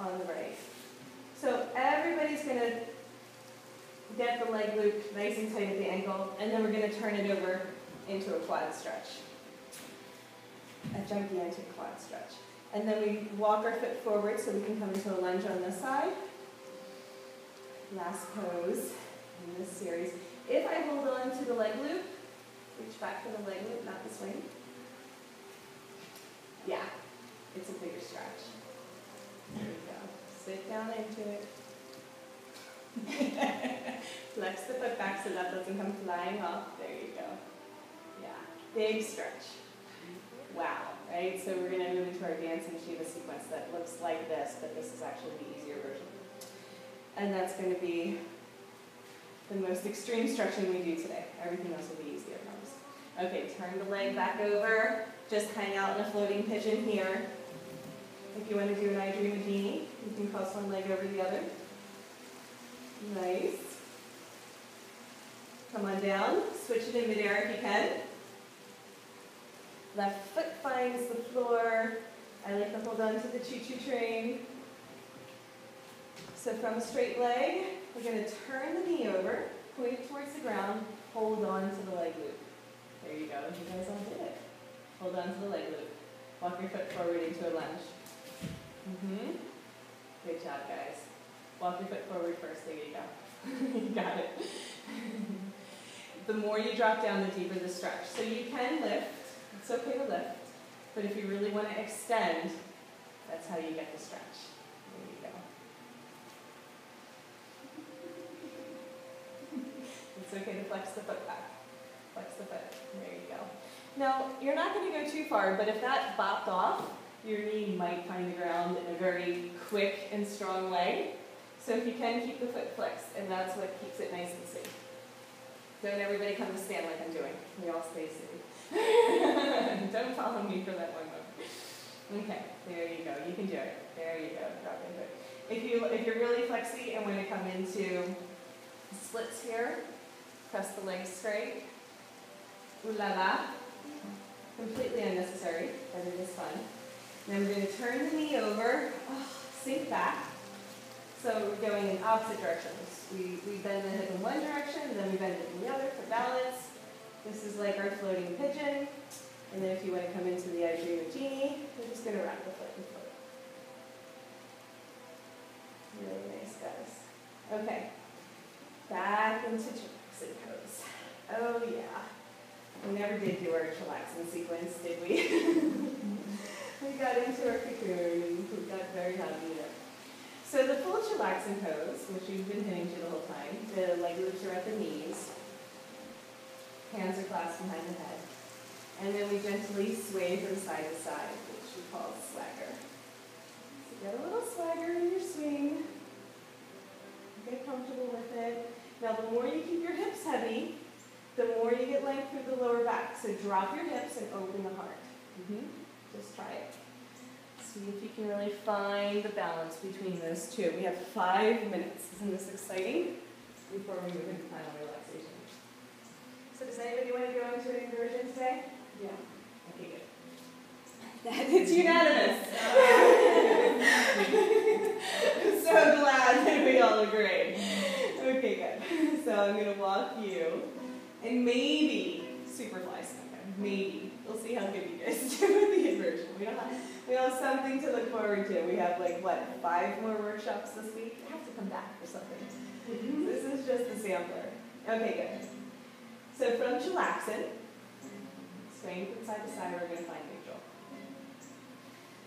on the right. So everybody's going to get the leg loop nice and tight at the ankle, and then we're going to turn it over into a quad stretch. A gigantic quad stretch. And then we walk our foot forward so we can come into a lunge on this side. Last pose in this series. If I hold on to the leg loop, reach back for the leg loop, not the swing. Yeah, it's a bigger stretch. There we go. Sit down into it. Flex the foot back so that doesn't come flying off. There you go. Yeah, big stretch. Wow, right? So we're going to move into our dancing Shiva sequence that looks like this, but this is actually the easier version. And that's going to be the most extreme stretching we do today. Everything else will be easier, I promise. Okay, turn the leg back over. Just hang out in a floating pigeon here. If you want to do an I Dream a Genie, you can cross one leg over the other. Nice. Come on down. Switch it in midair if you can. Left foot finds the floor. I like to hold on to the choo-choo train. So from a straight leg, we're going to turn the knee over, point it towards the ground, hold on to the leg loop. There you go. You guys all did it. Hold on to the leg loop. Walk your foot forward into a lunge. Good job, guys. Walk your foot forward first. There you go. You got it. The more you drop down, the deeper the stretch. So you can lift. It's okay to lift. But if you really want to extend, that's how you get the stretch. There you go. It's okay to flex the foot back. Flex the foot. There you go. Now, you're not going to go too far, but if that bopped off, your knee might find the ground in a very quick and strong way. So if you can, keep the foot flexed, and that's what keeps it nice and safe. Don't everybody come to stand like I'm doing. We all stay safe. Don't follow me for that one moment. Okay, there you go. You can do it. There you go. Drop into it. If you're really flexy and want to come into splits here, press the legs straight. Ooh la la. Completely unnecessary, but it is fun. Then we're going to turn the knee over, sink back. So we're going in opposite directions. We bend the hip in one direction, then we bend it in the other for balance. This is like our floating pigeon. And then if you want to come into the I Dream a Genie, we're just going to wrap the foot and float. Really nice, guys. Okay. Back into chillaxing pose. Oh, yeah. We never did do our chillaxing sequence, did we? We got into our cocoon and we got very happy there. So the full chillaxing pose, which we've been hitting to the whole time, the leg loops are at the knees, hands are clasped behind the head, and then we gently sway from side to side, which we call swagger. So get a little swagger in your swing, get comfortable with it. Now the more you keep your hips heavy, the more you get length through the lower back. So drop your hips and open the heart. Just try it. See if you can really find the balance between those two. We have 5 minutes. Isn't this exciting? Before we move into final relaxation. So does anybody want to go into an inversion today? Yeah. Okay, good. It's unanimous. I'm so glad that we all agree. Okay, good. So I'm going to walk you and maybe superfly something. Maybe. We'll see how good you guys do with the inversion. We have something to look forward to. We have like, what, 5 more workshops this week? I have to come back for something. This is just the sampler. Okay, good. So from chillaxing, swaying from side to side, we're going to find neutral.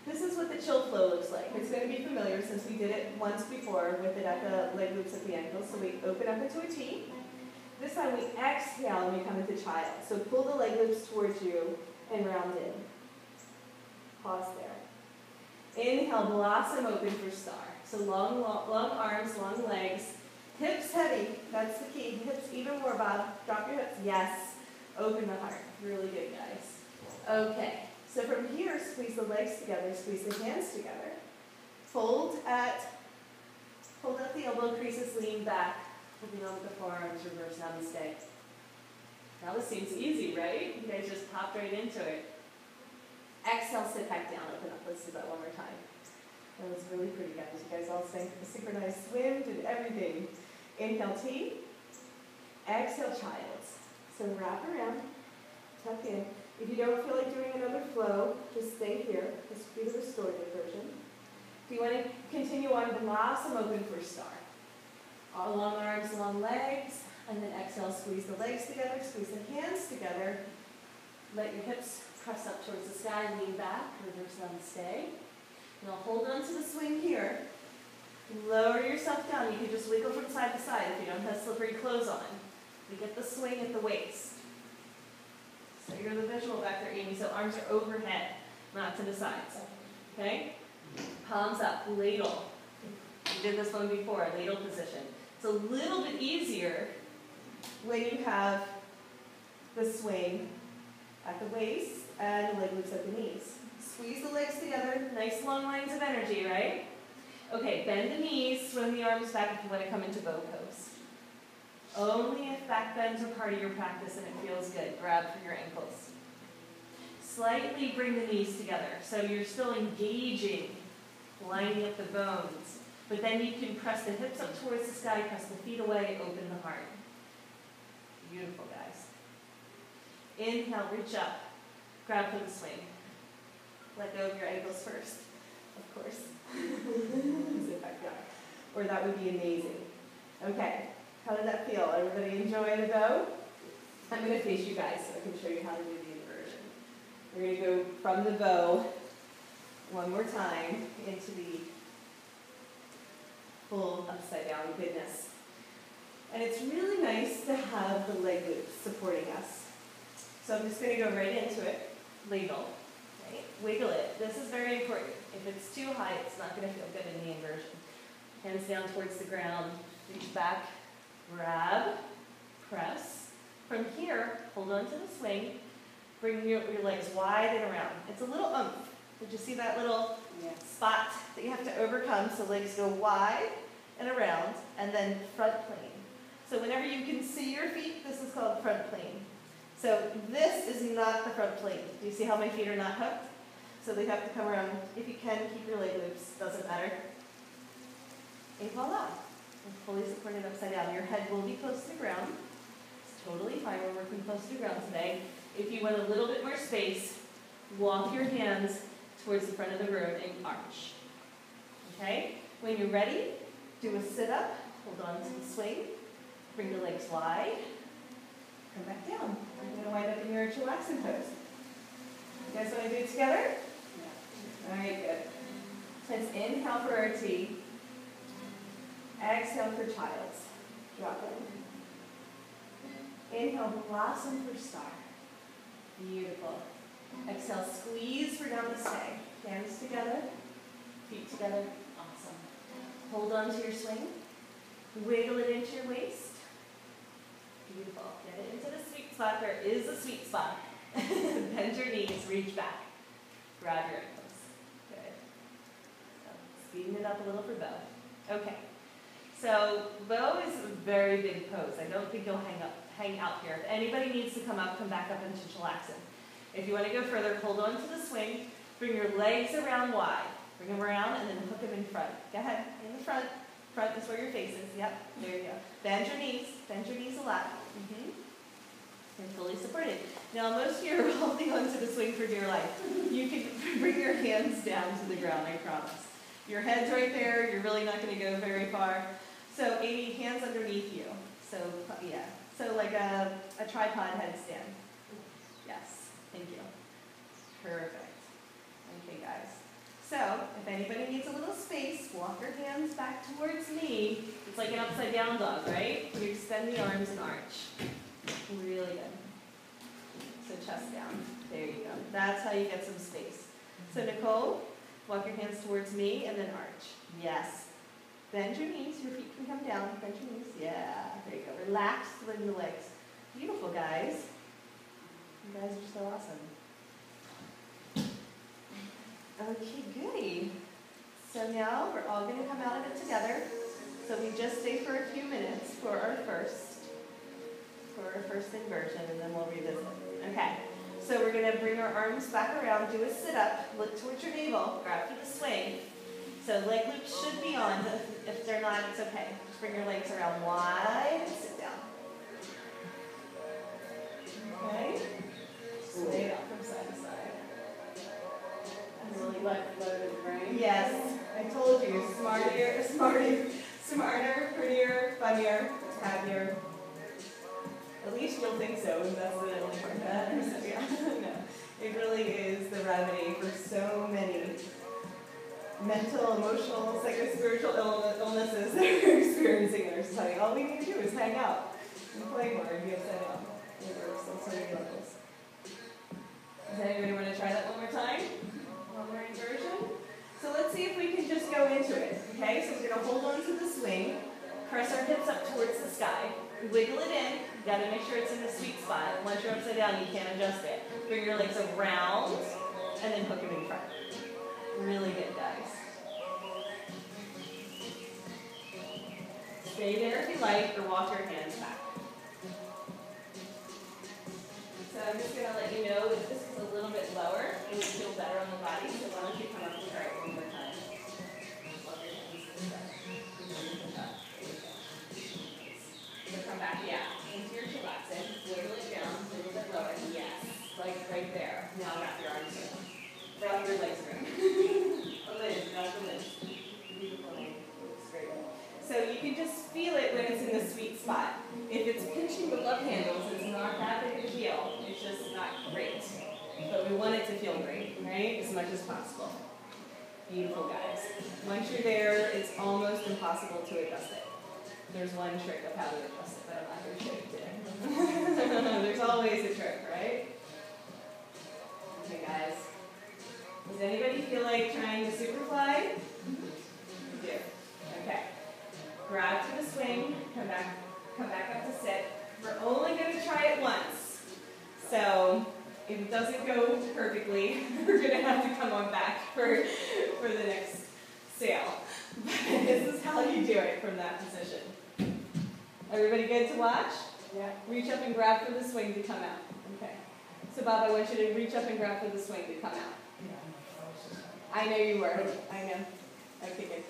This is what the chill flow looks like. It's going to be familiar since we did it once before with it at the leg loops at the ankles. So we open up into a T. This time we exhale and we come into child. So pull the leg loops towards you and round in. Pause there. Inhale, blossom open for star. So long arms, long legs. Hips heavy. That's the key. Hips even more, Bob. Drop your hips. Yes. Open the heart. Really good, guys. Okay. So from here, squeeze the legs together. Squeeze the hands together. Fold out the elbow creases, lean back. Moving on with the forearms, reverse namaste. Now this seems easy, right? You guys just popped right into it. Exhale, sit back down, open up. Let's do that one more time. That was really pretty, guys. You guys all sang the synchronized swim, did everything. Inhale, T. Exhale, child's. So wrap around, tuck in. If you don't feel like doing another flow, just stay here. This would be the restorative version. If you want to continue on, blossom open for star. All long arms, long legs, and then exhale, squeeze the legs together, squeeze the hands together. Let your hips press up towards the sky, lean back, reverse on stay. Now hold on to the swing here. Lower yourself down. You can just wiggle from side to side if you don't have slippery clothes on. We get the swing at the waist. So you're the visual back there, Amy. So arms are overhead, not to the sides. Okay? Palms up, ladle. We did this one before, ladle position. It's a little bit easier when you have the swing at the waist and the leg loops at the knees. Squeeze the legs together, nice long lines of energy, right? Okay, bend the knees, swing the arms back if you want to come into bow pose. Only if back bends are part of your practice and it feels good. Grab for your ankles. Slightly bring the knees together, so you're still engaging, lining up the bones. But then you can press the hips up towards the sky, press the feet away, open the heart. Beautiful, guys. Inhale, reach up. Grab for the swing. Let go of your ankles first, of course. Sit back down. Or that would be amazing. Okay, how did that feel? Everybody enjoy the bow? I'm going to face you guys so I can show you how to do the inversion. We're going to go from the bow one more time into the full upside down goodness. And it's really nice to have the leg loops supporting us. So I'm just going to go right into it. Ladle. Right? Wiggle it. This is very important. If it's too high, it's not going to feel good in the inversion. Hands down towards the ground. Reach back. Grab. Press. From here, hold on to the swing. Bring your legs wide and around. It's a little oomph. Did you see that little spot that you have to overcome? So legs go wide and around, and then front plane. So whenever you can see your feet, this is called front plane. So this is not the front plane. Do you see how my feet are not hooked? So they have to come around. If you can, keep your leg loops. Doesn't matter. Et voila. And fully supported upside down. Your head will be close to the ground. It's totally fine. We're working close to the ground today. If you want a little bit more space, walk your hands towards the front of the room and arch. Okay? When you're ready, do a sit-up. Hold on to the swing. Bring the legs wide. Come back down. You're going to wind up in your chillaxing pose. You guys want to do it together? Yeah. All right, good. Let's inhale for our T. Exhale for child's. Drop in. Inhale, blossom for star. Beautiful. Exhale, squeeze for down to stay. Hands together, feet together. Awesome. Hold on to your swing. Wiggle it into your waist. Beautiful. Get it into the sweet spot. There is a sweet spot. Bend your knees, reach back. Grab your ankles. Good. So, speeding it up a little for bow. Okay. So bow is a very big pose. I don't think you'll hang out here. If anybody needs to come up, come back up into chillaxin. If you want to go further, hold on to the swing. Bring your legs around wide. Bring them around and then hook them in front. Go ahead. In the front. Front is where your face is. Yep. There you go. Bend your knees. Bend your knees a lot. And fully supported. Now, most of you are holding onto the swing for dear life. You can bring your hands down to the ground, I promise. Your head's right there. You're really not going to go very far. So, Amy, hands underneath you. So, yeah. So, like a tripod headstand. Yes. Thank you. Perfect. Okay, guys. So, if anybody needs a little space, walk your hands back towards me. It's like an upside down dog, right? You extend the arms and arch. Really good. So chest down. There you go. That's how you get some space. So Nicole, walk your hands towards me and then arch. Yes. Bend your knees. Your feet can come down. Bend your knees. Yeah. There you go. Relax in the legs. Beautiful, guys. You guys are so awesome. Okay, goody. So now we're all going to come out of it together. So we just stay for a few minutes for our first inversion, and then we'll revisit. Okay, so we're going to bring our arms back around, do a sit-up, look towards your navel, grab for the swing, So leg loops should be on, but if they're not, it's okay. Just bring your legs around wide and sit down. Okay? Sway it out from side to side. That's really loaded brain. Yes, I told you, smarter, prettier, funnier, happier. At least you'll think so, and that's the only part that matters. So yeah, no. It really is the remedy for so many mental, emotional, psychospiritual illnesses that we're experiencing in our society. All we need to do is hang out and play more and be upside down. It works on so many levels. Does anybody want to try that one more time? One more inversion? So let's see if we can just go into it. Okay, so we're going to hold on to the swing, press our hips up towards the sky, wiggle it in. You got to make sure it's in the sweet spot. Once you're upside down, you can't adjust it. Bring your legs around, and then hook them in front. Really good, guys. Stay there if you like, or walk your hands back. So I'm just going to let you know that this is a little bit lower. It would feel better on the body, so why don't you come up and try it one more time. Walk your hands to the side. So come back, yeah, into your chillaxin. Wiggle it down a little bit lower. Yes, like right there. Now wrap your arms around. Wrap your legs around. A lid, not the lid. Beautiful. Looks great. So you can just feel it when it's in the sweet spot. If it's pinching the love handles, it's not that big of a deal. It's just not great. But we want it to feel great, right? As much as possible. Beautiful, guys. Once you're there, it's almost impossible to adjust it. There's one trick of how to adjust it, but I'm not going to show you today. There's always a trick, right? Okay, guys. Does anybody feel like trying the superfly? You do. Okay. Grab to the swing, come back up to sit. We're only going to try it once. So if it doesn't go perfectly, we're going to have to come on back for the next sail. But this is how you do it from that position. Everybody good to watch? Yeah. Reach up and grab for the swing to come out. Okay. So Bob, I want you to reach up and grab for the swing to come out. I know you were. I know. Okay, good.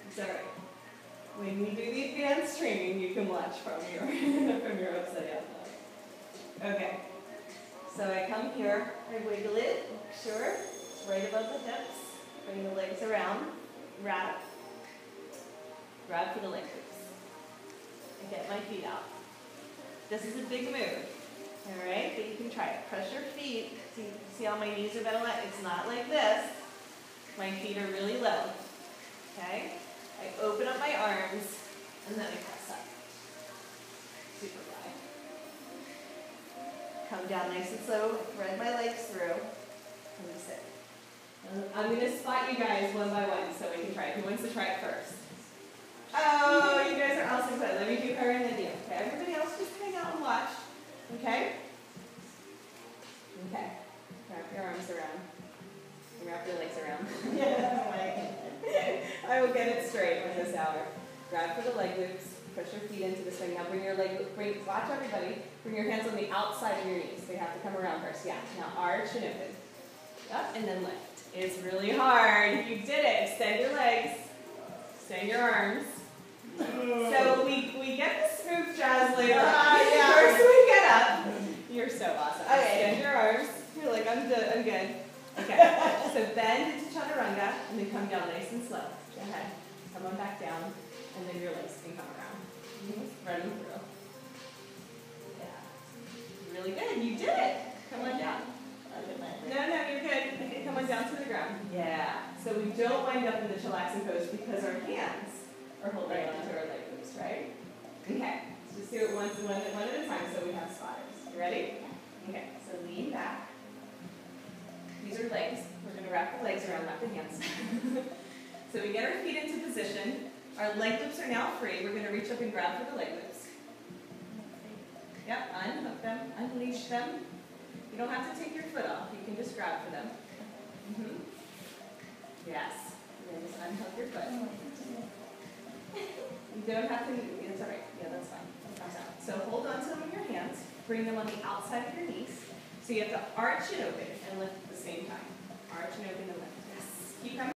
It's all right. When we do the advanced training, you can watch from your upside down dog. Okay. So I come here, I wiggle it, sure, right above the hips. Bring the legs around, wrap. Grab for the leg loops. And get my feet out. This is a big move. All right, but you can try it. Press your feet. See how my knees are bent a lot? It's not like this. My feet are really low. Okay? I open up my arms, and then I press up. Super fly. Come down nice and slow. Thread my legs through. And sit. I'm going to spot you guys one by one so we can try it. Who wants to try it first? Oh, you guys are awesome. Let me do her and then you. Okay, everybody else just hang out and watch. Okay? Okay. Wrap your arms around. And wrap your legs around. I will get it straight in this hour. Grab for the leg loops. Push your feet into the swing. Now bring your watch everybody. Bring your hands on the outside of your knees. They have to come around first. Yeah. Now arch and open. Up and then lift. It's really hard. You did it. Extend your legs. Extend your arms. So we get the smooth jazz later. Yeah. First we get up. You're so awesome. Okay. Extend your arms. You're like, I'm good. Okay. So bend into chaturanga and then come down nice and slow. Go ahead. Come on back down. And then your legs can come around. Run them through. Yeah. Really good. You did it. Come on down. No, you're good. Okay, come on down to the ground. Yeah. So we don't wind up in the chillaxin pose because our hands are holding on to our leg loops, right? Okay. So just do it one at a time so we have spotters. You ready? Okay. So lean back. These are legs. We're going to wrap the legs around, not the hands. So we get our feet into position. Our leg loops are now free. We're going to reach up and grab for the leg loops. Yep. Unhook them. Unleash them. You don't have to take your foot off. You can just grab for them. Yes. And then just unhook your foot. You don't have to, it's all right. Yeah, that's fine. So hold on to them in your hands. Bring them on the outside of your knees. So you have to arch and open and lift at the same time. Arch and open the lift. Yes. Keep coming.